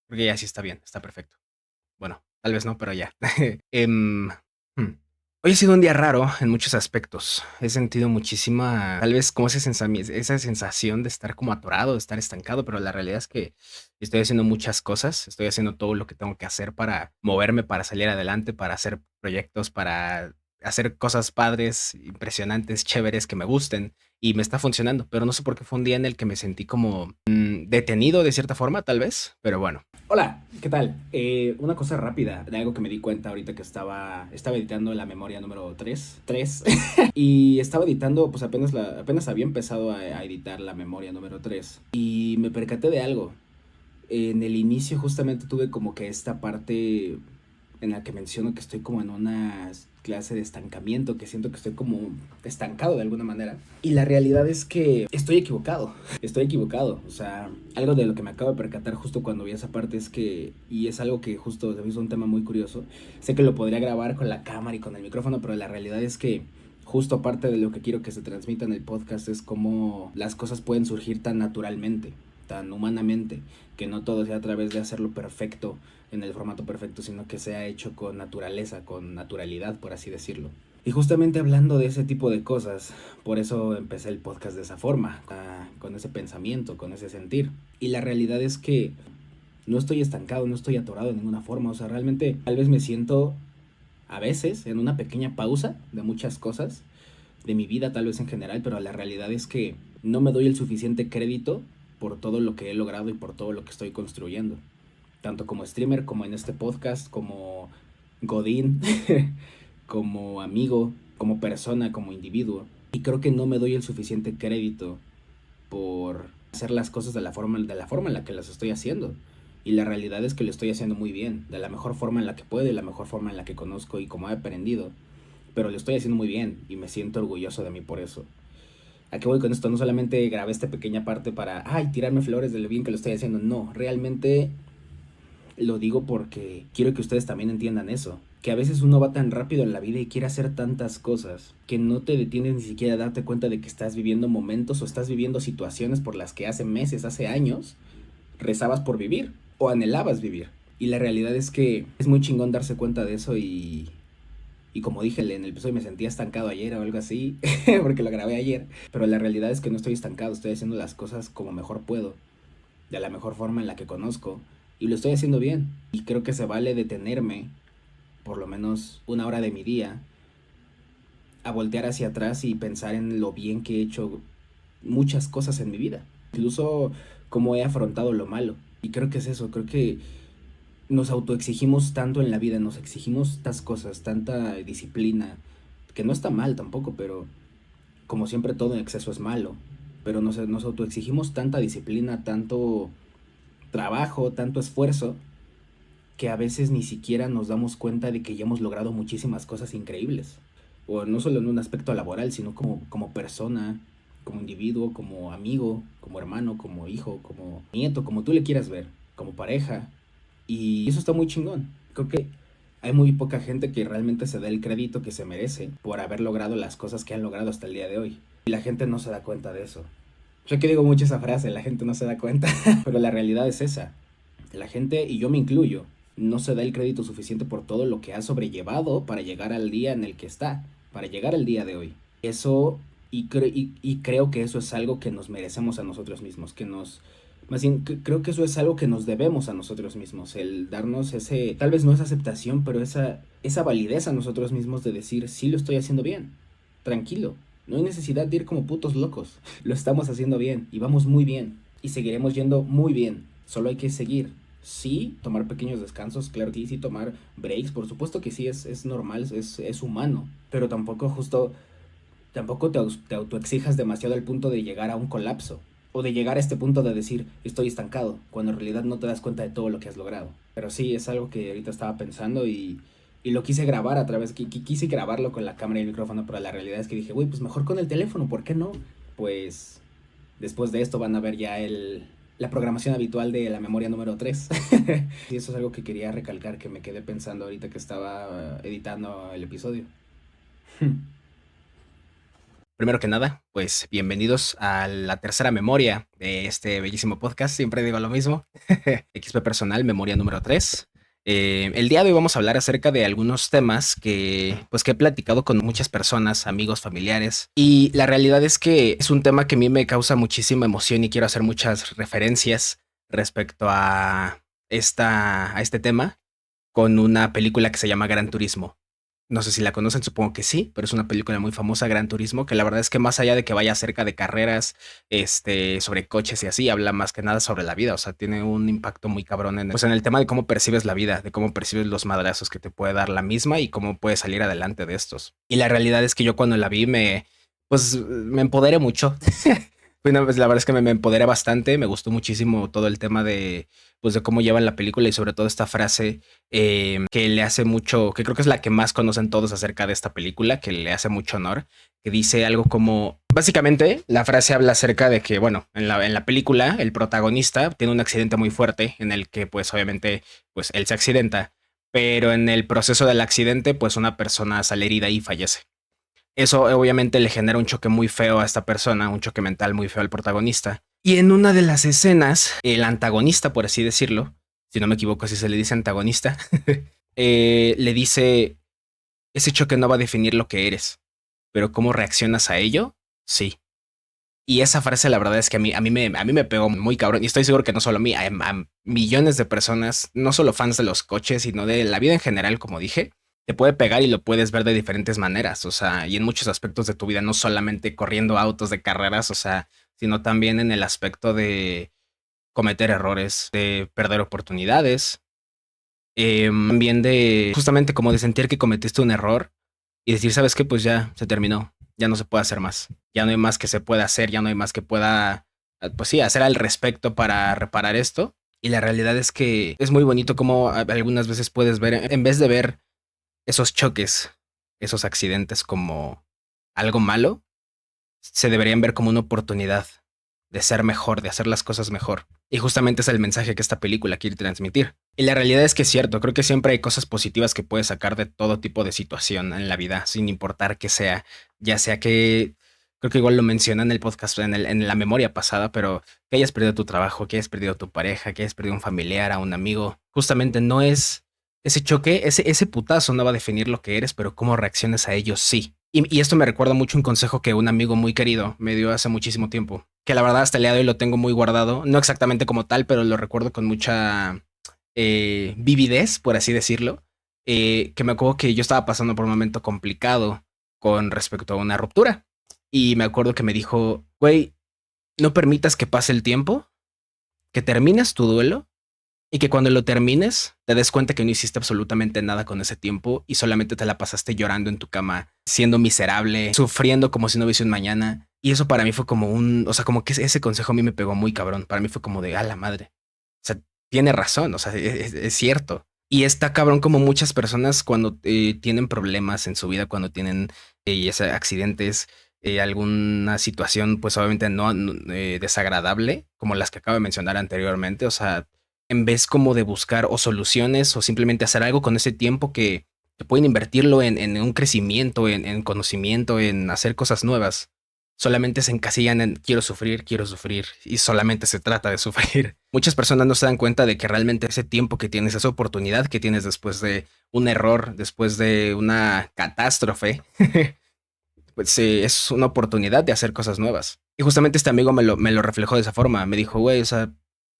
Porque ya sí está bien, está perfecto. Bueno, tal vez no, pero ya. Em, hmm. Hoy ha sido un día raro en muchos aspectos. He sentido muchísima, tal vez como esa sensación de estar como atorado, de estar estancado, pero la realidad es que estoy haciendo muchas cosas, estoy haciendo todo lo que tengo que hacer para moverme, para salir adelante, para hacer proyectos, para hacer cosas padres, impresionantes, chéveres, que me gusten, y me está funcionando, pero no sé por qué fue un día en el que me sentí como detenido de cierta forma, tal vez, pero bueno. Hola, ¿qué tal? Una cosa rápida de algo que me di cuenta ahorita que estaba editando la memoria número 3 y estaba editando, pues apenas había empezado a editar la memoria número 3 y me percaté de algo. En el inicio justamente tuve como que esta parte en la que menciono que estoy como en una clase de estancamiento, que siento que estoy como estancado de alguna manera. Y la realidad es que estoy equivocado. O sea, algo de lo que me acabo de percatar justo cuando vi esa parte es que, y es algo que justo se me hizo un tema muy curioso, sé que lo podría grabar con la cámara y con el micrófono, pero la realidad es que justo aparte de lo que quiero que se transmita en el podcast es cómo las cosas pueden surgir tan naturalmente, tan humanamente, que no todo sea a través de hacerlo perfecto en el formato perfecto, sino que sea hecho con naturaleza, con naturalidad, por así decirlo. Y justamente hablando de ese tipo de cosas, por eso empecé el podcast de esa forma, con ese pensamiento, con ese sentir. Y la realidad es que no estoy estancado, no estoy atorado de ninguna forma, o sea, realmente tal vez me siento a veces en una pequeña pausa de muchas cosas, de mi vida tal vez en general, pero la realidad es que no me doy el suficiente crédito por todo lo que he logrado y por todo lo que estoy construyendo, tanto como streamer, como en este podcast, como Godín, como amigo, como persona, como individuo. Y creo que no me doy el suficiente crédito por hacer las cosas de la forma en la que las estoy haciendo. Y la realidad es que lo estoy haciendo muy bien, de la mejor forma en la que puedo y la mejor forma en la que conozco y como he aprendido. Pero lo estoy haciendo muy bien y me siento orgulloso de mí por eso. ¿A qué voy con esto? No solamente grabé esta pequeña parte para, ay, tirarme flores de lo bien que lo estoy haciendo. No, realmente lo digo porque quiero que ustedes también entiendan eso. Que a veces uno va tan rápido en la vida y quiere hacer tantas cosas que no te detienes ni siquiera a darte cuenta de que estás viviendo momentos o estás viviendo situaciones por las que hace meses, hace años, rezabas por vivir o anhelabas vivir. Y la realidad es que es muy chingón darse cuenta de eso y como dije en el episodio me sentía estancado ayer o algo así, porque lo grabé ayer. Pero la realidad es que no estoy estancado, estoy haciendo las cosas como mejor puedo, de la mejor forma en la que conozco. Y lo estoy haciendo bien. Y creo que se vale detenerme, por lo menos una hora de mi día, a voltear hacia atrás y pensar en lo bien que he hecho muchas cosas en mi vida. Incluso cómo he afrontado lo malo. Y creo que es eso, creo que nos autoexigimos tanto en la vida, nos exigimos tantas cosas, tanta disciplina, que no está mal tampoco, pero como siempre todo en exceso es malo. Pero nos autoexigimos tanta disciplina, tanto trabajo, tanto esfuerzo, que a veces ni siquiera nos damos cuenta de que ya hemos logrado muchísimas cosas increíbles. O no solo en un aspecto laboral, sino como persona, como individuo, como amigo, como hermano, como hijo, como nieto, como tú le quieras ver, como pareja. Y eso está muy chingón. Creo que hay muy poca gente que realmente se da el crédito que se merece por haber logrado las cosas que han logrado hasta el día de hoy. Y la gente no se da cuenta de eso. Yo que digo mucho esa frase, la gente no se da cuenta, pero la realidad es esa. La gente, y yo me incluyo, no se da el crédito suficiente por todo lo que ha sobrellevado para llegar al día en el que está, para llegar al día de hoy. Eso, y creo que eso es algo que nos merecemos a nosotros mismos, más bien, creo que eso es algo que nos debemos a nosotros mismos, el darnos ese, tal vez no esa aceptación, pero esa validez a nosotros mismos de decir, sí lo estoy haciendo bien, tranquilo, no hay necesidad de ir como putos locos, lo estamos haciendo bien y vamos muy bien y seguiremos yendo muy bien, solo hay que seguir. Sí, tomar pequeños descansos, claro que sí, sí, tomar breaks, por supuesto que sí, es normal, es humano, pero tampoco te autoexijas demasiado al punto de llegar a un colapso o de llegar a este punto de decir estoy estancado, cuando en realidad no te das cuenta de todo lo que has logrado. Pero sí, es algo que ahorita estaba pensando y lo quise grabar a través, quise grabarlo con la cámara y el micrófono, pero la realidad es que dije, güey, pues mejor con el teléfono, ¿por qué no? Pues después de esto van a ver ya la programación habitual de la memoria número 3. Y eso es algo que quería recalcar, que me quedé pensando ahorita que estaba editando el episodio. Primero que nada, pues bienvenidos a la tercera memoria de este bellísimo podcast. Siempre digo lo mismo. XP Personal, memoria número 3. El día de hoy vamos a hablar acerca de algunos temas que he platicado con muchas personas, amigos, familiares. Y la realidad es que es un tema que a mí me causa muchísima emoción y quiero hacer muchas referencias respecto a este tema con una película que se llama Gran Turismo. No sé si la conocen, supongo que sí, pero es una película muy famosa, Gran Turismo, que la verdad es que más allá de que vaya acerca de carreras, sobre coches y así, habla más que nada sobre la vida. O sea, tiene un impacto muy cabrón pues en el tema de cómo percibes la vida, de cómo percibes los madrazos que te puede dar la misma y cómo puedes salir adelante de estos. Y la realidad es que yo cuando la vi me empoderé mucho. Bueno, pues la verdad es que me empoderé bastante, me gustó muchísimo todo el tema de cómo llevan la película y sobre todo esta frase que le hace mucho, que creo que es la que más conocen todos acerca de esta película, que le hace mucho honor, que dice algo como, básicamente la frase habla acerca de que, bueno, en la película el protagonista tiene un accidente muy fuerte en el que pues obviamente pues él se accidenta, pero en el proceso del accidente pues una persona sale herida y fallece. Eso obviamente le genera un choque muy feo a esta persona, un choque mental muy feo al protagonista. Y en una de las escenas, el antagonista, por así decirlo, si no me equivoco, así se le dice antagonista, le dice, ese choque no va a definir lo que eres, pero cómo reaccionas a ello, sí. Y esa frase, la verdad es que a mí me pegó muy cabrón. Y estoy seguro que no solo a mí, a millones de personas, no solo fans de los coches, sino de la vida en general, como dije, te puede pegar y lo puedes ver de diferentes maneras. O sea, y en muchos aspectos de tu vida, no solamente corriendo autos de carreras, o sea, sino también en el aspecto de cometer errores, de perder oportunidades, también de justamente como de sentir que cometiste un error y decir, ¿sabes qué? Pues ya se terminó, ya no se puede hacer más, ya no hay más que se pueda hacer, ya no hay más que pueda, pues sí, hacer al respecto para reparar esto. Y la realidad es que es muy bonito como algunas veces puedes ver, en vez de ver esos choques, esos accidentes como algo malo, se deberían ver como una oportunidad de ser mejor, de hacer las cosas mejor. Y justamente es el mensaje que esta película quiere transmitir. Y la realidad es que es cierto, creo que siempre hay cosas positivas que puedes sacar de todo tipo de situación en la vida, sin importar que sea, ya sea que, creo que igual lo menciona en el podcast, en la memoria pasada, pero que hayas perdido tu trabajo, que hayas perdido a tu pareja, que hayas perdido a un familiar, a un amigo, justamente no es ese choque, ese putazo no va a definir lo que eres, pero cómo reacciones a ello sí. Y esto me recuerda mucho un consejo que un amigo muy querido me dio hace muchísimo tiempo, que la verdad hasta el día de hoy lo tengo muy guardado, no exactamente como tal, pero lo recuerdo con mucha vividez, por así decirlo, que me acuerdo que yo estaba pasando por un momento complicado con respecto a una ruptura. Y me acuerdo que me dijo, güey, no permitas que pase el tiempo, que termines tu duelo y que cuando lo termines te des cuenta que no hiciste absolutamente nada con ese tiempo y solamente te la pasaste llorando en tu cama, siendo miserable, sufriendo como si no hubiese un mañana. Y eso para mí fue como o sea, como que ese consejo a mí me pegó muy cabrón. Para mí fue como de, a la madre. O sea, tiene razón, o sea, es cierto. Y está cabrón como muchas personas cuando tienen problemas en su vida, cuando tienen accidentes, alguna situación, pues obviamente no desagradable, como las que acabo de mencionar anteriormente. O sea, en vez como de buscar o soluciones o simplemente hacer algo con ese tiempo que pueden invertirlo en un crecimiento, en conocimiento, en hacer cosas nuevas, solamente se encasillan en quiero sufrir y solamente se trata de sufrir. Muchas personas no se dan cuenta de que realmente ese tiempo que tienes, esa oportunidad que tienes después de un error, después de una catástrofe, pues es una oportunidad de hacer cosas nuevas. Y justamente este amigo me lo reflejó de esa forma. Me dijo, güey, o sea,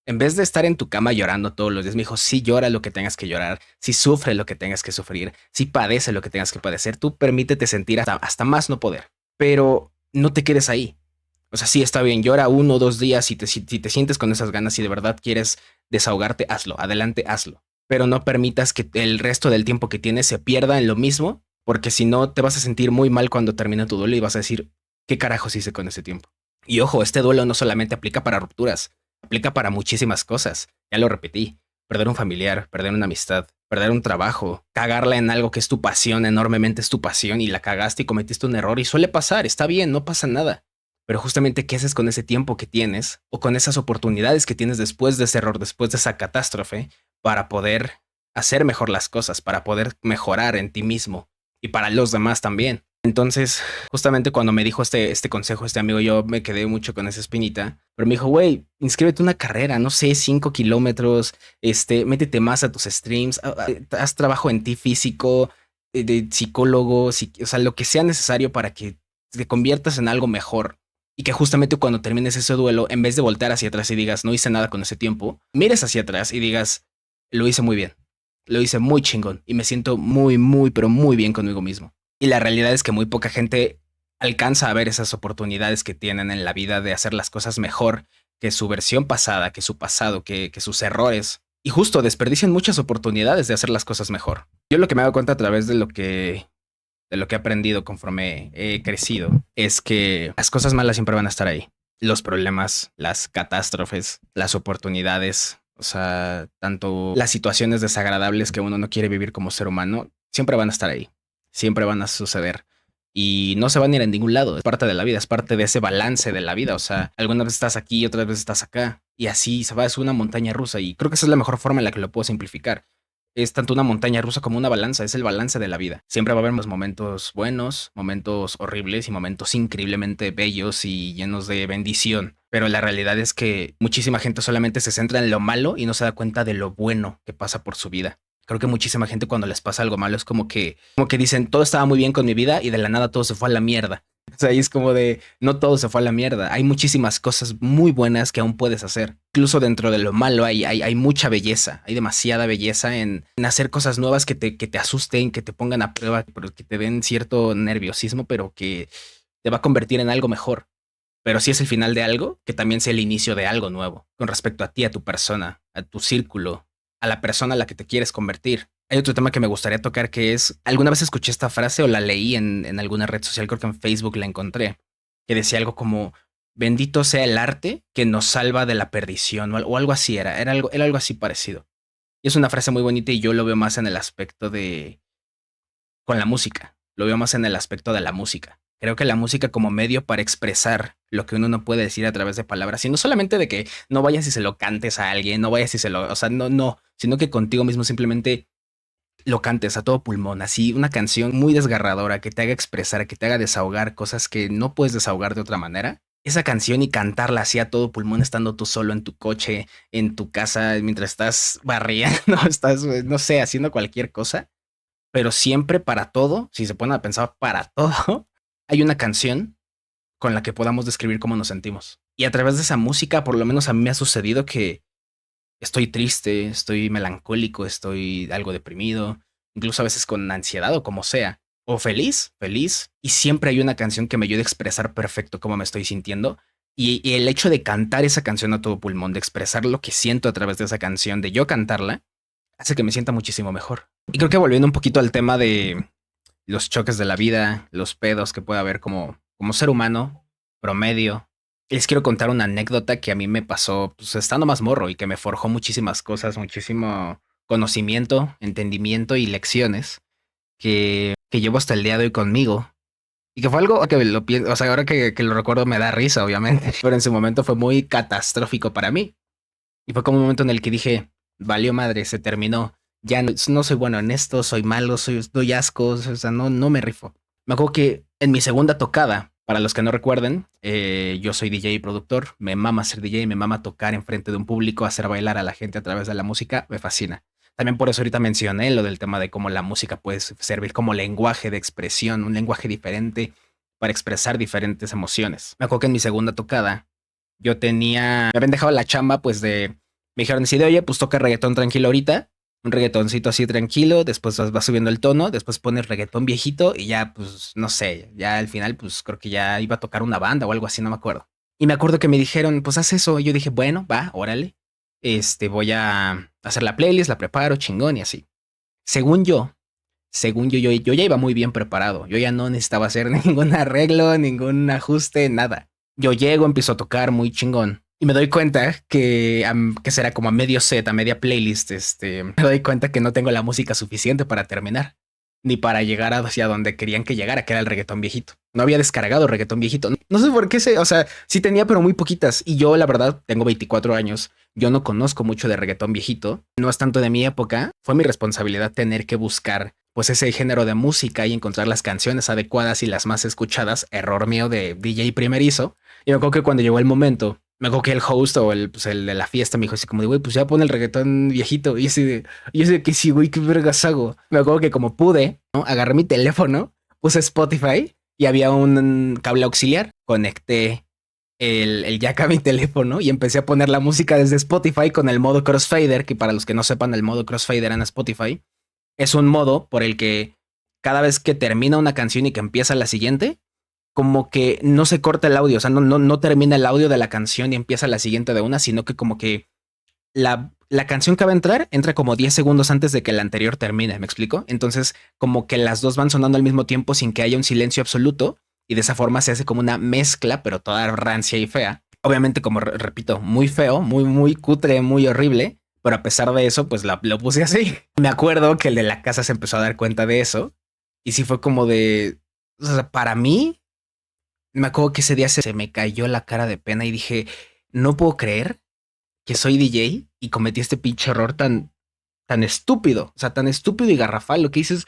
en vez de estar en tu cama llorando todos los días, me dijo, sí llora lo que tengas que llorar, sí sufre lo que tengas que sufrir, sí padece lo que tengas que padecer, tú permítete sentir hasta más no poder, pero no te quedes ahí. O sea, sí está bien, llora 1 o 2 días si te sientes con esas ganas y de verdad quieres desahogarte, hazlo, adelante, hazlo. Pero no permitas que el resto del tiempo que tienes se pierda en lo mismo, porque si no te vas a sentir muy mal cuando termine tu duelo y vas a decir, ¿qué carajos hice con ese tiempo? Y ojo, este duelo no solamente aplica para rupturas, aplica para muchísimas cosas. Ya lo repetí, perder un familiar, perder una amistad, perder un trabajo, cagarla en algo que es tu pasión, enormemente es tu pasión y la cagaste y cometiste un error y suele pasar, está bien, no pasa nada. Pero justamente, ¿qué haces con ese tiempo que tienes o con esas oportunidades que tienes después de ese error, después de esa catástrofe, para poder hacer mejor las cosas, para poder mejorar en ti mismo y para los demás también? Entonces, justamente cuando me dijo este consejo, este amigo, yo me quedé mucho con esa espinita. Pero me dijo, güey, inscríbete a una carrera, no sé, 5 kilómetros, métete más a tus streams, haz trabajo en ti físico, de psicólogo, o sea, lo que sea necesario para que te conviertas en algo mejor. Y que justamente cuando termines ese duelo, en vez de voltear hacia atrás y digas, no hice nada con ese tiempo, mires hacia atrás y digas, lo hice muy bien, lo hice muy chingón y me siento muy, muy, pero muy bien conmigo mismo. Y la realidad es que muy poca gente alcanza a ver esas oportunidades que tienen en la vida de hacer las cosas mejor que su versión pasada, que su pasado, que sus errores. Y justo desperdician muchas oportunidades de hacer las cosas mejor. Yo lo que me he dado cuenta a través de lo que he aprendido conforme he crecido es que las cosas malas siempre van a estar ahí. Los problemas, las catástrofes, las oportunidades, o sea, tanto las situaciones desagradables que uno no quiere vivir como ser humano, siempre van a estar ahí. Siempre van a suceder. Y no se van a ir a ningún lado. Es parte de la vida, es parte de ese balance de la vida. O sea, algunas veces estás aquí y otras veces estás acá. Y así se va, es una montaña rusa. Y creo que esa es la mejor forma en la que lo puedo simplificar. Es tanto una montaña rusa como una balanza, es el balance de la vida. Siempre va a haber momentos buenos, momentos horribles y momentos increíblemente bellos y llenos de bendición. Pero la realidad es que muchísima gente solamente se centra en lo malo y no se da cuenta de lo bueno que pasa por su vida. Creo que muchísima gente cuando les pasa algo malo es como que dicen, todo estaba muy bien con mi vida y de la nada todo se fue a la mierda. O sea, y es como de, no todo se fue a la mierda. Hay muchísimas cosas muy buenas que aún puedes hacer. Incluso dentro de lo malo hay mucha belleza, hay demasiada belleza en hacer cosas nuevas que te asusten, que te pongan a prueba, pero que te den cierto nerviosismo, pero que te va a convertir en algo mejor. Pero si es el final de algo, que también sea el inicio de algo nuevo, con respecto a ti, a tu persona, a tu círculo, a la persona a la que te quieres convertir. Hay otro tema que me gustaría tocar que es, alguna vez escuché esta frase o la leí en alguna red social, creo que en Facebook la encontré, que decía algo como, bendito sea el arte que nos salva de la perdición o algo así, era algo así parecido. Y es una frase muy bonita y yo lo veo más en el aspecto de, con la música, lo veo más en el aspecto de la música. Creo que la música como medio para expresar lo que uno no puede decir a través de palabras, y no solamente de que no vayas y se lo cantes a alguien, no vayas y se lo, o sea, no, sino que contigo mismo simplemente lo cantes a todo pulmón, así una canción muy desgarradora que te haga expresar, que te haga desahogar cosas que no puedes desahogar de otra manera. Esa canción y cantarla así a todo pulmón estando tú solo en tu coche, en tu casa, mientras estás barriendo, estás, no sé, haciendo cualquier cosa, pero siempre para todo, si se ponen a pensar para todo, hay una canción con la que podamos describir cómo nos sentimos. Y a través de esa música, por lo menos a mí me ha sucedido que estoy triste, estoy melancólico, estoy algo deprimido, incluso a veces con ansiedad o como sea, o feliz, feliz, y siempre hay una canción que me ayuda a expresar perfecto cómo me estoy sintiendo. Y el hecho de cantar esa canción a todo pulmón, de expresar lo que siento a través de esa canción, de yo cantarla, hace que me sienta muchísimo mejor. Y creo que volviendo un poquito al tema de los choques de la vida, los pedos que puede haber como ser humano promedio. Les quiero contar una anécdota que a mí me pasó pues, estando más morro y que me forjó muchísimas cosas, muchísimo conocimiento, entendimiento y lecciones que llevo hasta el día de hoy conmigo. Y que fue algo que lo pienso, o sea, ahora que lo recuerdo me da risa, obviamente, pero en su momento fue muy catastrófico para mí. Y fue como un momento en el que dije, valió madre, se terminó. Ya no soy bueno en esto, soy malo, doy ascos, o sea, no me rifo. Me acuerdo que en mi segunda tocada, para los que no recuerden, yo soy DJ y productor, me mama ser DJ, me mama tocar enfrente de un público, hacer bailar a la gente a través de la música, me fascina. También por eso ahorita mencioné lo del tema de cómo la música puede servir como lenguaje de expresión, un lenguaje diferente para expresar diferentes emociones. Me acuerdo que en mi segunda tocada me habían dejado la chamba pues me dijeron así de, oye, pues toca reggaetón tranquilo ahorita, un reggaetoncito así tranquilo, después vas subiendo el tono, después pones reggaetón viejito y ya, pues, no sé, ya al final, pues creo que ya iba a tocar una banda o algo así, no me acuerdo. Y me acuerdo que me dijeron, pues haz eso. Y yo dije, bueno, va, órale. Voy a hacer la playlist, la preparo, chingón y así. Según yo, yo ya iba muy bien preparado. Yo ya no necesitaba hacer ningún arreglo, ningún ajuste, nada. Yo llego, empiezo a tocar muy chingón. Y me doy cuenta que será como a medio set, a media playlist, me doy cuenta que no tengo la música suficiente para terminar, ni para llegar hacia donde querían que llegara, que era el reggaetón viejito. No había descargado reggaetón viejito. No sé por qué o sea, sí tenía, pero muy poquitas. Y yo, la verdad, tengo 24 años. Yo no conozco mucho de reggaetón viejito. No es tanto de mi época. Fue mi responsabilidad tener que buscar pues ese género de música y encontrar las canciones adecuadas y las más escuchadas, error mío de DJ primerizo. Y me acuerdo que cuando llegó el momento, me acuerdo que el host o pues el de la fiesta me dijo así como de, güey, pues ya pone el reggaetón viejito. Y así de que sí, güey, qué vergas hago. Me acuerdo que como pude, ¿no? Agarré mi teléfono, puse Spotify y había un cable auxiliar. Conecté el jack a mi teléfono y empecé a poner la música desde Spotify con el modo crossfader, que para los que no sepan, el modo crossfader en Spotify es un modo por el que cada vez que termina una canción y que empieza la siguiente, como que no se corta el audio, o sea, no termina el audio de la canción y empieza la siguiente de una, sino que como que la canción que va a entrar entra como 10 segundos antes de que la anterior termine, ¿me explico? Entonces, como que las dos van sonando al mismo tiempo sin que haya un silencio absoluto y de esa forma se hace como una mezcla, pero toda rancia y fea. Obviamente, como repito, muy feo, muy cutre, muy horrible, pero a pesar de eso, pues lo puse así. Me acuerdo que el de la casa se empezó a dar cuenta de eso y sí fue como de, o sea, para mí, me acuerdo que ese día se me cayó la cara de pena y dije, no puedo creer que soy DJ y cometí este pinche error tan estúpido, o sea, tan estúpido y garrafal. Lo que dices,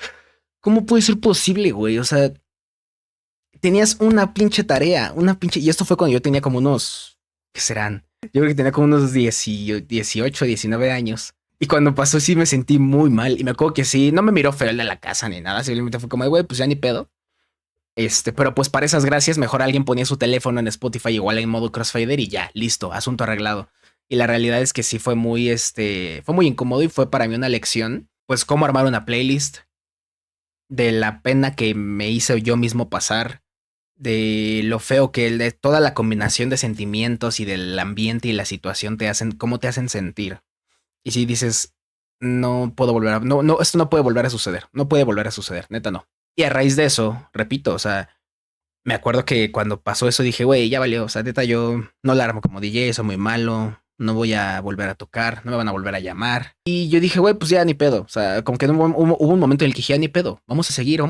¿cómo puede ser posible, güey? O sea, tenías una pinche tarea, y esto fue cuando yo tenía como unos, ¿qué serán? Yo creo que tenía como unos 18, 19 años. Y cuando pasó sí me sentí muy mal. Y me acuerdo que sí, no me miró feo el de la casa ni nada. Simplemente fue como, güey, pues ya ni pedo. Pero pues para esas gracias, mejor alguien ponía su teléfono en Spotify igual en modo crossfader y ya, listo, asunto arreglado. Y la realidad es que sí fue muy, fue muy incómodo y fue para mí una lección, pues cómo armar una playlist, de la pena que me hice yo mismo pasar, de lo feo que de toda la combinación de sentimientos y del ambiente y la situación te hacen, cómo te hacen sentir. Y si dices, no puedo volver a, no, esto no puede volver a suceder, no puede volver a suceder, neta no. Y a raíz de eso, repito, o sea, me acuerdo que cuando pasó eso dije, güey, ya valió. O sea, neta, yo no la armo como DJ, soy muy malo. No voy a volver a tocar, no me van a volver a llamar. Y yo dije, güey, pues ya ni pedo. O sea, como que hubo un momento en el que dije, ya ni pedo. Vamos a seguir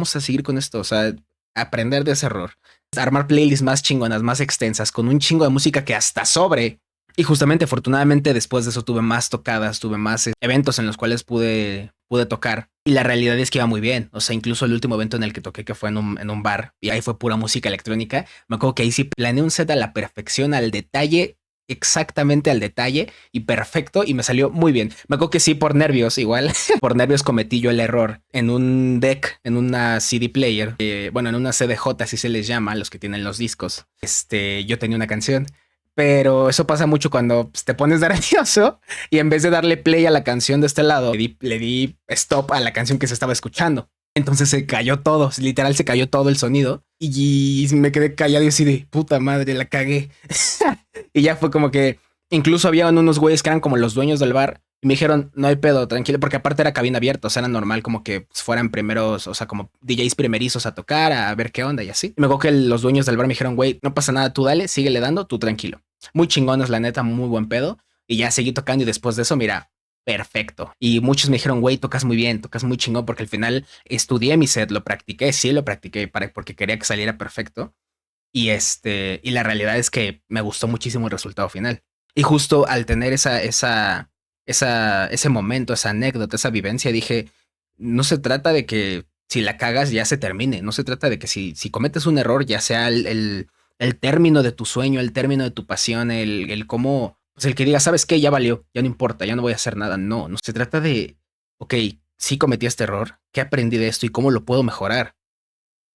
con esto. O sea, aprender de ese error. Armar playlists más chingonas, más extensas, con un chingo de música que hasta sobre. Y justamente, afortunadamente, después de eso tuve más tocadas, tuve más eventos en los cuales pude tocar. Y la realidad es que iba muy bien. O sea, incluso el último evento en el que toqué, que fue en un bar, y ahí fue pura música electrónica. Me acuerdo que ahí sí planeé un set a la perfección, al detalle, exactamente al detalle y perfecto, y me salió muy bien. Me acuerdo que sí, por nervios, igual, por nervios cometí yo el error en un deck, en una CD player, bueno, en una CDJ, así se les llama, los que tienen los discos. Yo tenía una canción. Pero eso pasa mucho cuando pues, te pones nervioso y en vez de darle play a la canción de este lado, le di stop a la canción que se estaba escuchando. Entonces se cayó todo, literal se cayó todo el sonido y me quedé callado y así de puta madre, la cagué. Y ya fue como que incluso había unos güeyes que eran como los dueños del bar y me dijeron, no hay pedo, tranquilo, porque aparte era cabina abierta, o sea, era normal como que fueran primeros, o sea, como DJs primerizos a tocar, a ver qué onda y así. Y me acuerdo que los dueños del bar me dijeron, güey, no pasa nada, tú dale, síguele dando, tú tranquilo. Muy chingones, la neta, muy buen pedo. Y ya seguí tocando y después de eso, mira, perfecto. Y muchos me dijeron, güey, tocas muy bien, tocas muy chingón, porque al final estudié mi set, lo practiqué, sí, lo practiqué porque quería que saliera perfecto. Y la realidad es que me gustó muchísimo el resultado final. Y justo al tener ese momento, esa anécdota, esa vivencia, dije, no se trata de que si la cagas ya se termine, no se trata de que si cometes un error, ya sea el término de tu sueño, el término de tu pasión, el cómo, pues el que diga, ¿sabes qué? Ya valió, ya no importa, ya no voy a hacer nada. No, no se trata de, ok, sí cometí este error, ¿qué aprendí de esto y cómo lo puedo mejorar?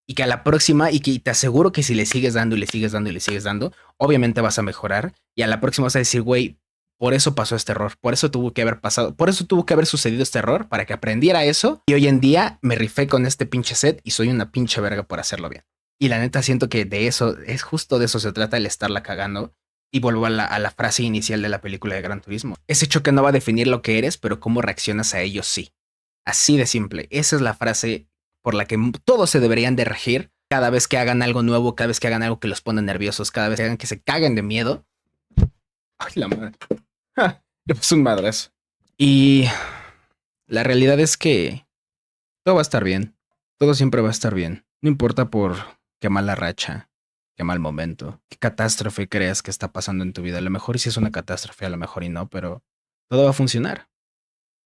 Y que a la próxima, y que te aseguro que si le sigues dando y le sigues dando y le sigues dando, obviamente vas a mejorar. Y a la próxima vas a decir, güey, por eso pasó este error, por eso tuvo que haber pasado, por eso tuvo que haber sucedido este error, para que aprendiera eso. Y hoy en día me rifé con este pinche set y soy una pinche verga por hacerlo bien. Y la neta siento que de eso, es justo de eso se trata el estarla cagando. Y vuelvo a la frase inicial de la película de Gran Turismo. Ese choque no va a definir lo que eres, pero cómo reaccionas a ello sí. Así de simple. Esa es la frase por la que todos se deberían de regir cada vez que hagan algo nuevo, cada vez que hagan algo que los pone nerviosos, cada vez que hagan que se caguen de miedo. Ay, la madre. Le puse un madrazo. Y la realidad es que todo va a estar bien. Todo siempre va a estar bien. No importa por qué mala racha, qué mal momento, qué catástrofe creas que está pasando en tu vida. A lo mejor sí es una catástrofe, a lo mejor y no, pero todo va a funcionar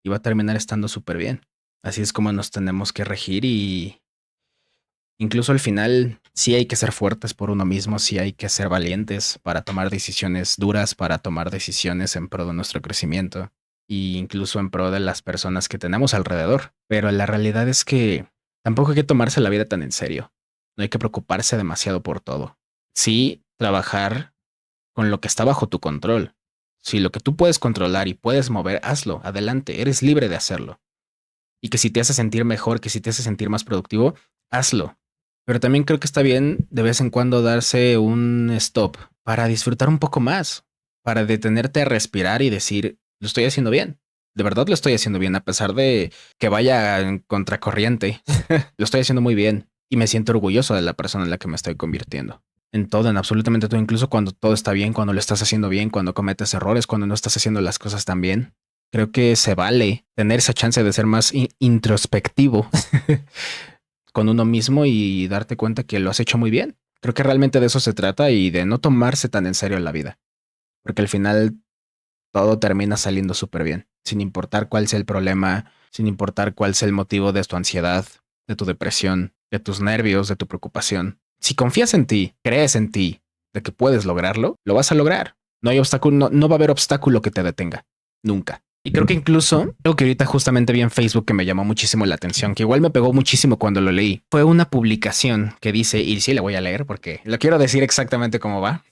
y va a terminar estando súper bien. Así es como nos tenemos que regir y incluso al final sí hay que ser fuertes por uno mismo, sí hay que ser valientes para tomar decisiones duras, para tomar decisiones en pro de nuestro crecimiento e incluso en pro de las personas que tenemos alrededor. Pero la realidad es que tampoco hay que tomarse la vida tan en serio. No hay que preocuparse demasiado por todo. Sí, trabajar con lo que está bajo tu control. Si lo que tú puedes controlar y puedes mover, hazlo, adelante, eres libre de hacerlo. Y que si te hace sentir mejor, que si te hace sentir más productivo, hazlo. Pero también creo que está bien de vez en cuando darse un stop para disfrutar un poco más, para detenerte a respirar y decir, lo estoy haciendo bien. De verdad lo estoy haciendo bien, a pesar de que vaya en contracorriente. Lo estoy haciendo muy bien y me siento orgulloso de la persona en la que me estoy convirtiendo. En todo, en absolutamente todo, incluso cuando todo está bien, cuando lo estás haciendo bien, cuando cometes errores, cuando no estás haciendo las cosas tan bien. Creo que se vale tener esa chance de ser más introspectivo con uno mismo y darte cuenta que lo has hecho muy bien. Creo que realmente de eso se trata y de no tomarse tan en serio la vida, porque al final todo termina saliendo súper bien, sin importar cuál sea el problema, sin importar cuál sea el motivo de tu ansiedad, de tu depresión, de tus nervios, de tu preocupación. Si confías en ti, crees en ti, de que puedes lograrlo, lo vas a lograr. No hay obstáculo, no va a haber obstáculo que te detenga. Nunca. Y creo que incluso algo que ahorita justamente vi en Facebook que me llamó muchísimo la atención, que igual me pegó muchísimo cuando lo leí, fue una publicación que dice, y sí la voy a leer porque lo quiero decir exactamente cómo va.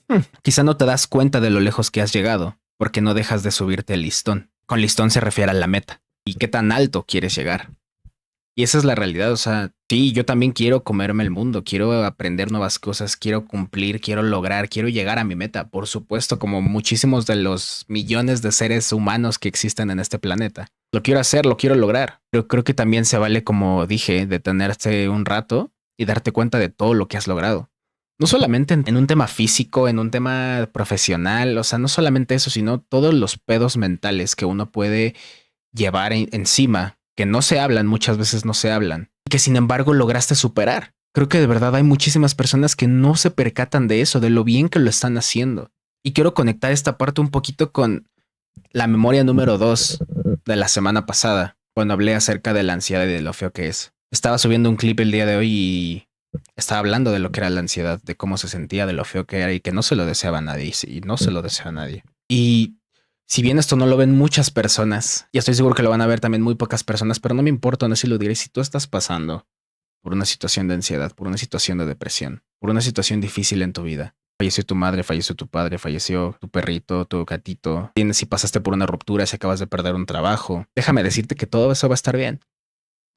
Quizá no te das cuenta de lo lejos que has llegado, porque no dejas de subirte el listón. Con listón se refiere a la meta y qué tan alto quieres llegar. Y esa es la realidad, o sea, sí, yo también quiero comerme el mundo, quiero aprender nuevas cosas, quiero cumplir, quiero lograr, quiero llegar a mi meta, por supuesto, como muchísimos de los millones de seres humanos que existen en este planeta. Lo quiero hacer, lo quiero lograr. Pero creo que también se vale, como dije, detenerse un rato y darte cuenta de todo lo que has logrado. No solamente en un tema físico, en un tema profesional, o sea, no solamente eso, sino todos los pedos mentales que uno puede llevar encima, que no se hablan, muchas veces no se hablan, y que sin embargo lograste superar. Creo que de verdad hay muchísimas personas que no se percatan de eso, de lo bien que lo están haciendo. Y quiero conectar esta parte un poquito con la memoria número 2 de la semana pasada, cuando hablé acerca de la ansiedad y de lo feo que es. Estaba subiendo un clip el día de hoy y estaba hablando de lo que era la ansiedad, de cómo se sentía, de lo feo que era y que no se lo deseaba a nadie y no se lo desea a nadie. Y si bien esto no lo ven muchas personas, y estoy seguro que lo van a ver también muy pocas personas, pero no me importa, no sé si lo diré, si tú estás pasando por una situación de ansiedad, por una situación de depresión, por una situación difícil en tu vida. Falleció tu madre, falleció tu padre, falleció tu perrito, tu gatito. Tienes si pasaste por una ruptura, si acabas de perder un trabajo. Déjame decirte que todo eso va a estar bien.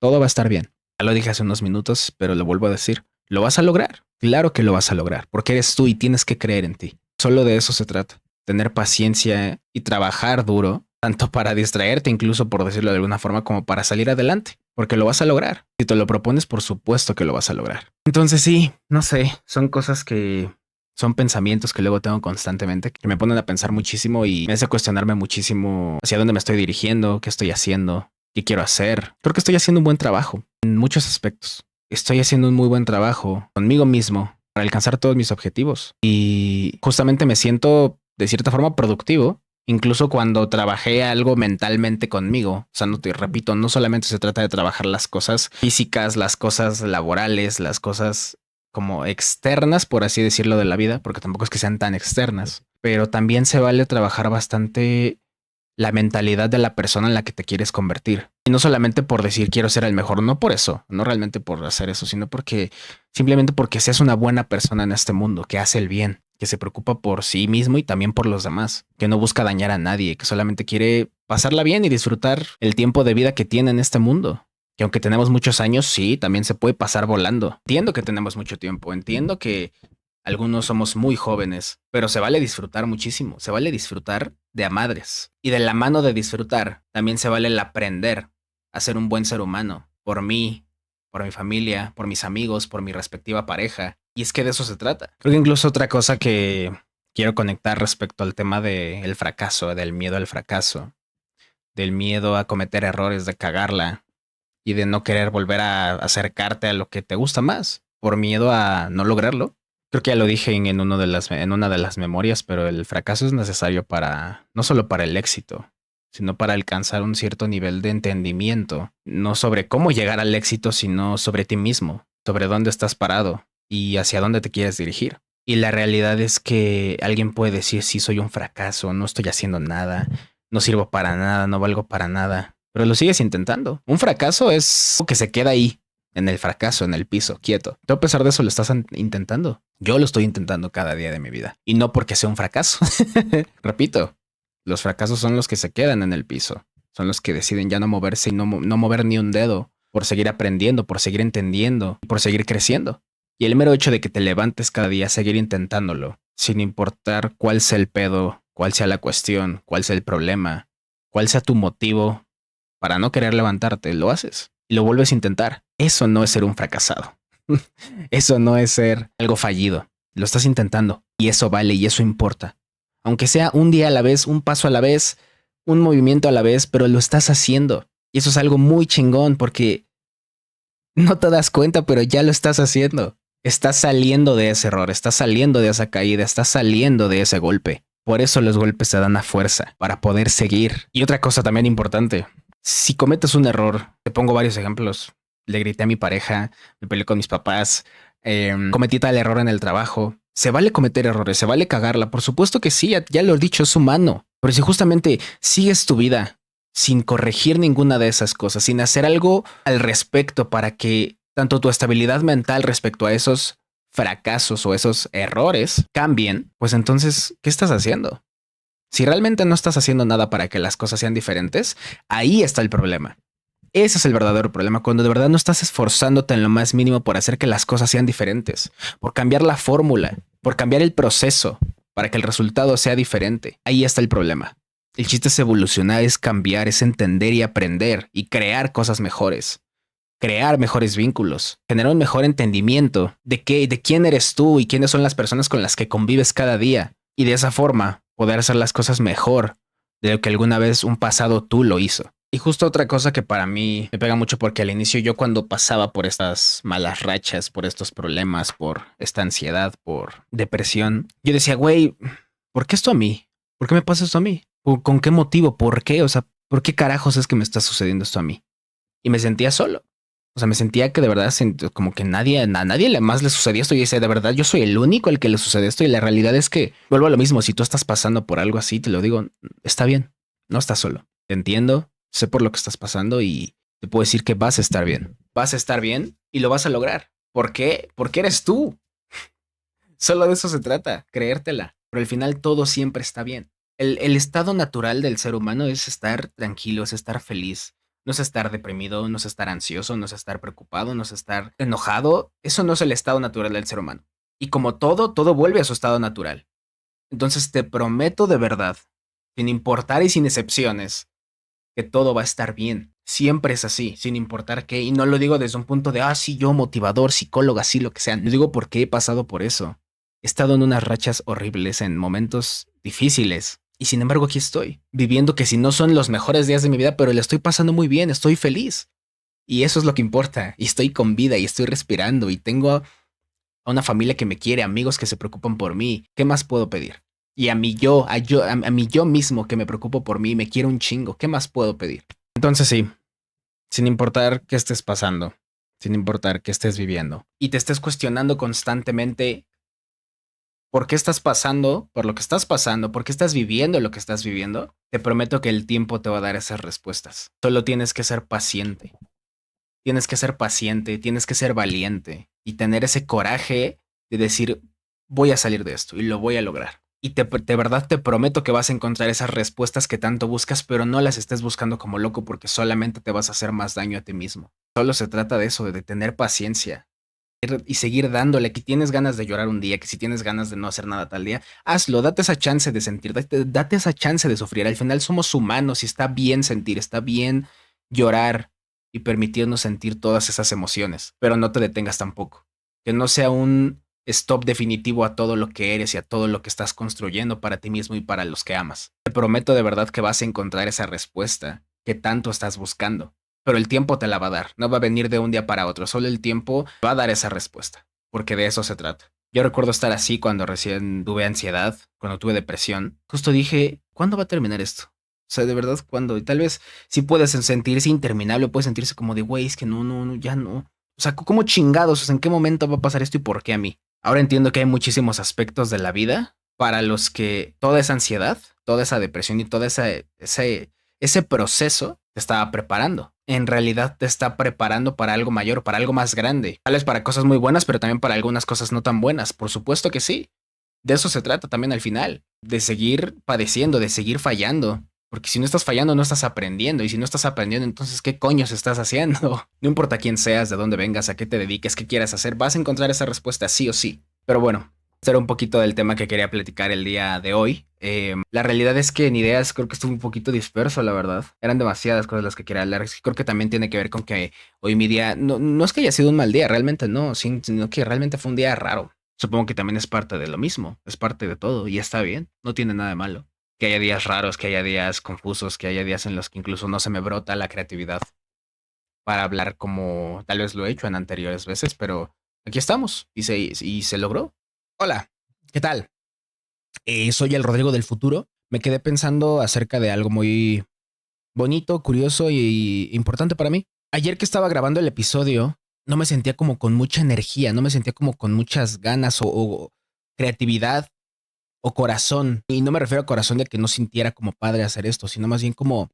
Todo va a estar bien. Ya lo dije hace unos minutos, pero lo vuelvo a decir. Lo vas a lograr. Claro que lo vas a lograr, porque eres tú y tienes que creer en ti. Solo de eso se trata. Tener paciencia y trabajar duro, tanto para distraerte, incluso por decirlo de alguna forma, como para salir adelante, porque lo vas a lograr. Si te lo propones, por supuesto que lo vas a lograr. Entonces sí, no sé, son cosas que son pensamientos que luego tengo constantemente, que me ponen a pensar muchísimo y me hace cuestionarme muchísimo hacia dónde me estoy dirigiendo, qué estoy haciendo, qué quiero hacer. Creo que estoy haciendo un buen trabajo en muchos aspectos. Estoy haciendo un muy buen trabajo conmigo mismo para alcanzar todos mis objetivos. Y justamente me siento de cierta forma productivo, incluso cuando trabajé algo mentalmente conmigo. O sea, no te repito, no solamente se trata de trabajar las cosas físicas, las cosas laborales, las cosas como externas, por así decirlo, de la vida, porque tampoco es que sean tan externas, pero también se vale trabajar bastante la mentalidad de la persona en la que te quieres convertir. Y no solamente por decir quiero ser el mejor, no por eso, no realmente por hacer eso, sino porque simplemente porque seas una buena persona en este mundo, que hace el bien, que se preocupa por sí mismo y también por los demás, que no busca dañar a nadie, que solamente quiere pasarla bien y disfrutar el tiempo de vida que tiene en este mundo. Que aunque tenemos muchos años, sí, también se puede pasar volando. Entiendo que tenemos mucho tiempo, entiendo que algunos somos muy jóvenes, pero se vale disfrutar muchísimo, se vale disfrutar de a madres. Y de la mano de disfrutar, también se vale el aprender a ser un buen ser humano, por mí, por mi familia, por mis amigos, por mi respectiva pareja. Y es que de eso se trata. Creo que incluso otra cosa que quiero conectar respecto al tema del fracaso, del miedo al fracaso, del miedo a cometer errores, de cagarla y de no querer volver a acercarte a lo que te gusta más, por miedo a no lograrlo. Creo que ya lo dije en una de las memorias, pero el fracaso es necesario para, no solo para el éxito, sino para alcanzar un cierto nivel de entendimiento, no sobre cómo llegar al éxito, sino sobre ti mismo, sobre dónde estás parado y hacia dónde te quieres dirigir. Y la realidad es que alguien puede decir, sí, soy un fracaso, no estoy haciendo nada, no sirvo para nada, no valgo para nada, pero lo sigues intentando. Un fracaso es algo que se queda ahí, en el fracaso, en el piso, quieto. Tú a pesar de eso lo estás intentando. Yo lo estoy intentando cada día de mi vida. Y no porque sea un fracaso. Repito, los fracasos son los que se quedan en el piso. Son los que deciden ya no moverse y no mover ni un dedo por seguir aprendiendo, por seguir entendiendo, por seguir creciendo. Y el mero hecho de que te levantes cada día a seguir intentándolo, sin importar cuál sea el pedo, cuál sea la cuestión, cuál sea el problema, cuál sea tu motivo para no querer levantarte, lo haces y lo vuelves a intentar. Eso no es ser un fracasado. Eso no es ser algo fallido. Lo estás intentando y eso vale y eso importa. Aunque sea un día a la vez, un paso a la vez, un movimiento a la vez, pero lo estás haciendo. Y eso es algo muy chingón porque no te das cuenta, pero ya lo estás haciendo. Estás saliendo de ese error, estás saliendo de esa caída, estás saliendo de ese golpe. Por eso los golpes te dan la fuerza para poder seguir. Y otra cosa también importante, si cometes un error, te pongo varios ejemplos. Le grité a mi pareja, me peleé con mis papás, cometí tal error en el trabajo. Se vale cometer errores, se vale cagarla. Por supuesto que sí, ya lo he dicho, es humano. Pero si justamente sigues tu vida sin corregir ninguna de esas cosas, sin hacer algo al respecto para que tanto tu estabilidad mental respecto a esos fracasos o esos errores cambien, pues entonces, ¿qué estás haciendo? Si realmente no estás haciendo nada para que las cosas sean diferentes, ahí está el problema. Ese es el verdadero problema, cuando de verdad no estás esforzándote en lo más mínimo por hacer que las cosas sean diferentes, por cambiar la fórmula, por cambiar el proceso, para que el resultado sea diferente. Ahí está el problema. El chiste es evolucionar, es cambiar, es entender y aprender y crear cosas mejores. Crear mejores vínculos, generar un mejor entendimiento de quién eres tú y quiénes son las personas con las que convives cada día. Y de esa forma poder hacer las cosas mejor de lo que alguna vez un pasado tú lo hizo. Y justo otra cosa que para mí me pega mucho porque al inicio yo cuando pasaba por estas malas rachas, por estos problemas, por esta ansiedad, por depresión, yo decía, güey, ¿por qué esto a mí? ¿Por qué me pasa esto a mí? ¿Con qué motivo? ¿Por qué? O sea, ¿por qué carajos es que me está sucediendo esto a mí? Y me sentía solo. O sea, me sentía que de verdad como que a nadie más le sucedía esto. Y decía, de verdad, yo soy el único al que le sucede esto. Y la realidad es que vuelvo a lo mismo. Si tú estás pasando por algo así, te lo digo, está bien. No estás solo. Te entiendo, sé por lo que estás pasando y te puedo decir que vas a estar bien. Vas a estar bien y lo vas a lograr. ¿Por qué? Porque eres tú. Solo de eso se trata, creértela. Pero al final todo siempre está bien. El estado natural del ser humano es estar tranquilo, es estar feliz. No es estar deprimido, no es estar ansioso, no es estar preocupado, no es estar enojado. Eso no es el estado natural del ser humano. Y como todo vuelve a su estado natural. Entonces te prometo de verdad, sin importar y sin excepciones, que todo va a estar bien. Siempre es así, sin importar qué. Y no lo digo desde un punto de, sí, yo motivador, psicólogo, así lo que sea. Lo digo porque he pasado por eso. He estado en unas rachas horribles, en momentos difíciles. Y sin embargo aquí estoy, viviendo que si no son los mejores días de mi vida, pero le estoy pasando muy bien, estoy feliz. Y eso es lo que importa. Y estoy con vida y estoy respirando y tengo a una familia que me quiere, amigos que se preocupan por mí. ¿Qué más puedo pedir? Y a mí yo mismo que me preocupo por mí, me quiero un chingo. ¿Qué más puedo pedir? Entonces sí, sin importar qué estés pasando, sin importar qué estés viviendo y te estés cuestionando constantemente por qué estás pasando, por lo que estás pasando, por qué estás viviendo lo que estás viviendo, te prometo que el tiempo te va a dar esas respuestas. Solo tienes que ser paciente. Tienes que ser paciente, tienes que ser valiente y tener ese coraje de decir, voy a salir de esto y lo voy a lograr. Y de verdad te prometo que vas a encontrar esas respuestas que tanto buscas, pero no las estés buscando como loco porque solamente te vas a hacer más daño a ti mismo. Solo se trata de eso, de tener paciencia y seguir dándole. Que tienes ganas de llorar un día, que si tienes ganas de no hacer nada tal día, hazlo, date esa chance de sentir, date esa chance de sufrir. Al final somos humanos y está bien sentir, está bien llorar y permitirnos sentir todas esas emociones, pero no te detengas tampoco. Que no sea un stop definitivo a todo lo que eres y a todo lo que estás construyendo para ti mismo y para los que amas. Te prometo de verdad que vas a encontrar esa respuesta que tanto estás buscando. Pero el tiempo te la va a dar, no va a venir de un día para otro, solo el tiempo va a dar esa respuesta, porque de eso se trata. Yo recuerdo estar así cuando recién tuve ansiedad, cuando tuve depresión. Justo dije, ¿cuándo va a terminar esto? O sea, de verdad, cuando y tal vez sí puedes sentirse interminable, puedes sentirse como de, güey, es que no, ya no. O sea, ¿cómo chingados? O sea, ¿en qué momento va a pasar esto y por qué a mí? Ahora entiendo que hay muchísimos aspectos de la vida para los que toda esa ansiedad, toda esa depresión y todo ese proceso te estaba preparando. En realidad te está preparando para algo mayor, para algo más grande. Tal vez para cosas muy buenas, pero también para algunas cosas no tan buenas. Por supuesto que sí. De eso se trata también al final. De seguir padeciendo, de seguir fallando. Porque si no estás fallando, no estás aprendiendo. Y si no estás aprendiendo, entonces, ¿qué coños estás haciendo? No importa quién seas, de dónde vengas, a qué te dediques, qué quieras hacer, vas a encontrar esa respuesta sí o sí. Pero bueno, este era un poquito del tema que quería platicar el día de hoy. La realidad es que en ideas creo que estuve un poquito disperso, la verdad. Eran demasiadas cosas las que quería hablar. Creo que también tiene que ver con que hoy mi día no es que haya sido un mal día, realmente no, sino que realmente fue un día raro. Supongo que también es parte de lo mismo, es parte de todo y está bien, no tiene nada de malo. Que haya días raros, que haya días confusos, que haya días en los que incluso no se me brota la creatividad para hablar como tal vez lo he hecho en anteriores veces, pero aquí estamos y se logró. Hola, ¿qué tal? Soy el Rodrigo del futuro. Me quedé pensando acerca de algo muy bonito, curioso y importante para mí. Ayer que estaba grabando el episodio, no me sentía como con mucha energía, no me sentía como con muchas ganas o creatividad o corazón. Y no me refiero a corazón de que no sintiera como padre hacer esto, sino más bien como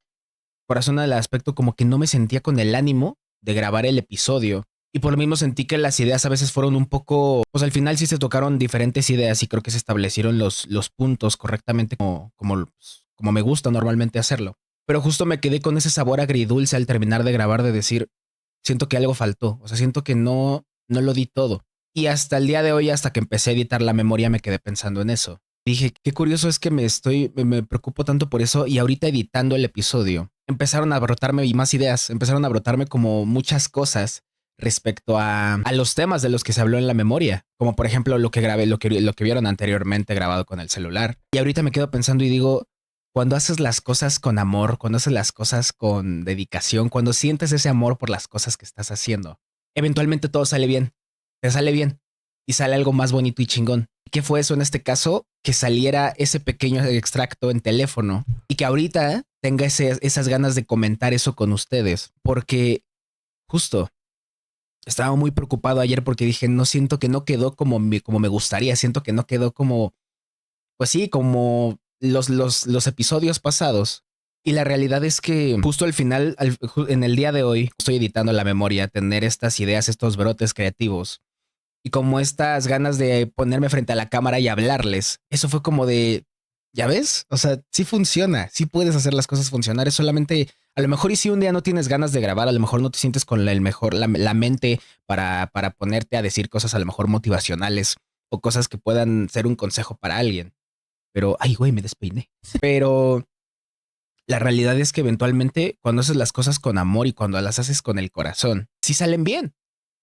corazón al aspecto como que no me sentía con el ánimo de grabar el episodio. Y por lo mismo sentí que las ideas a veces fueron un poco, pues al final sí se tocaron diferentes ideas y creo que se establecieron los puntos correctamente como me gusta normalmente hacerlo. Pero justo me quedé con ese sabor agridulce al terminar de grabar de decir, siento que algo faltó, o sea, siento que no lo di todo. Y hasta el día de hoy, hasta que empecé a editar la memoria, me quedé pensando en eso. Dije, qué curioso es que me preocupo tanto por eso y ahorita editando el episodio, empezaron a brotarme más ideas, empezaron a brotarme como muchas cosas respecto a los temas de los que se habló en la memoria, como por ejemplo lo que grabé, lo que vieron anteriormente grabado con el celular. Y ahorita me quedo pensando y digo, cuando haces las cosas con amor, cuando haces las cosas con dedicación, cuando sientes ese amor por las cosas que estás haciendo, eventualmente todo sale bien, te sale bien y sale algo más bonito y chingón. ¿Qué fue eso en este caso? Que saliera ese pequeño extracto en teléfono y que ahorita tenga esas ganas de comentar eso con ustedes, porque justo estaba muy preocupado ayer porque dije, no siento que no quedó como me gustaría, siento que no quedó como, pues sí, como los episodios pasados. Y la realidad es que justo al final, en el día de hoy, estoy editando la memoria, tener estas ideas, estos brotes creativos y como estas ganas de ponerme frente a la cámara y hablarles. Eso fue como de, ¿ya ves? O sea, sí funciona, sí puedes hacer las cosas funcionar. Es solamente, a lo mejor y si un día no tienes ganas de grabar, a lo mejor no te sientes con la mente para ponerte a decir cosas a lo mejor motivacionales o cosas que puedan ser un consejo para alguien. Pero, ay, güey, me despeiné. Pero la realidad es que eventualmente cuando haces las cosas con amor y cuando las haces con el corazón, sí salen bien.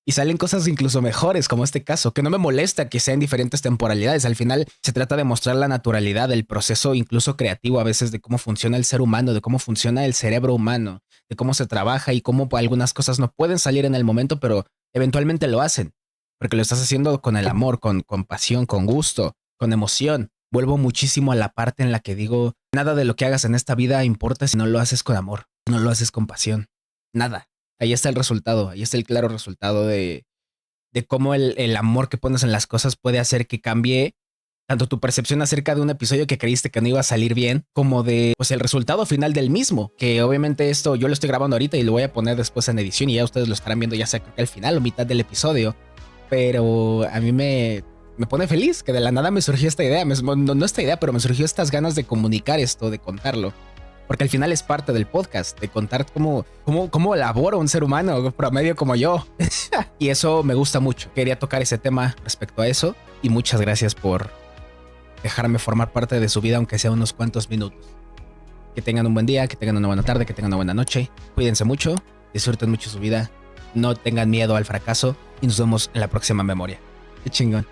Y salen cosas incluso mejores, como este caso, que no me molesta que sean diferentes temporalidades. Al final se trata de mostrar la naturalidad del proceso, incluso creativo a veces, de cómo funciona el ser humano, de cómo funciona el cerebro humano, de cómo se trabaja y cómo algunas cosas no pueden salir en el momento, pero eventualmente lo hacen, porque lo estás haciendo con el amor, con pasión, con gusto, con emoción. Vuelvo muchísimo a la parte en la que digo, nada de lo que hagas en esta vida importa si no lo haces con amor, no lo haces con pasión, nada. Ahí está el resultado, ahí está el claro resultado de cómo el amor que pones en las cosas puede hacer que cambie tanto tu percepción acerca de un episodio que creíste que no iba a salir bien, como de pues el resultado final del mismo, que obviamente esto yo lo estoy grabando ahorita y lo voy a poner después en edición y ya ustedes lo estarán viendo ya sea creo que al final o mitad del episodio, pero a mí me pone feliz que de la nada me surgió esta idea, no esta idea, pero me surgió estas ganas de comunicar esto, de contarlo. Porque al final es parte del podcast, de contar cómo elabora un ser humano promedio como yo. Y eso me gusta mucho. Quería tocar ese tema respecto a eso. Y muchas gracias por dejarme formar parte de su vida, aunque sea unos cuantos minutos. Que tengan un buen día, que tengan una buena tarde, que tengan una buena noche. Cuídense mucho, disfruten mucho su vida. No tengan miedo al fracaso. Y nos vemos en la próxima memoria. Qué chingón.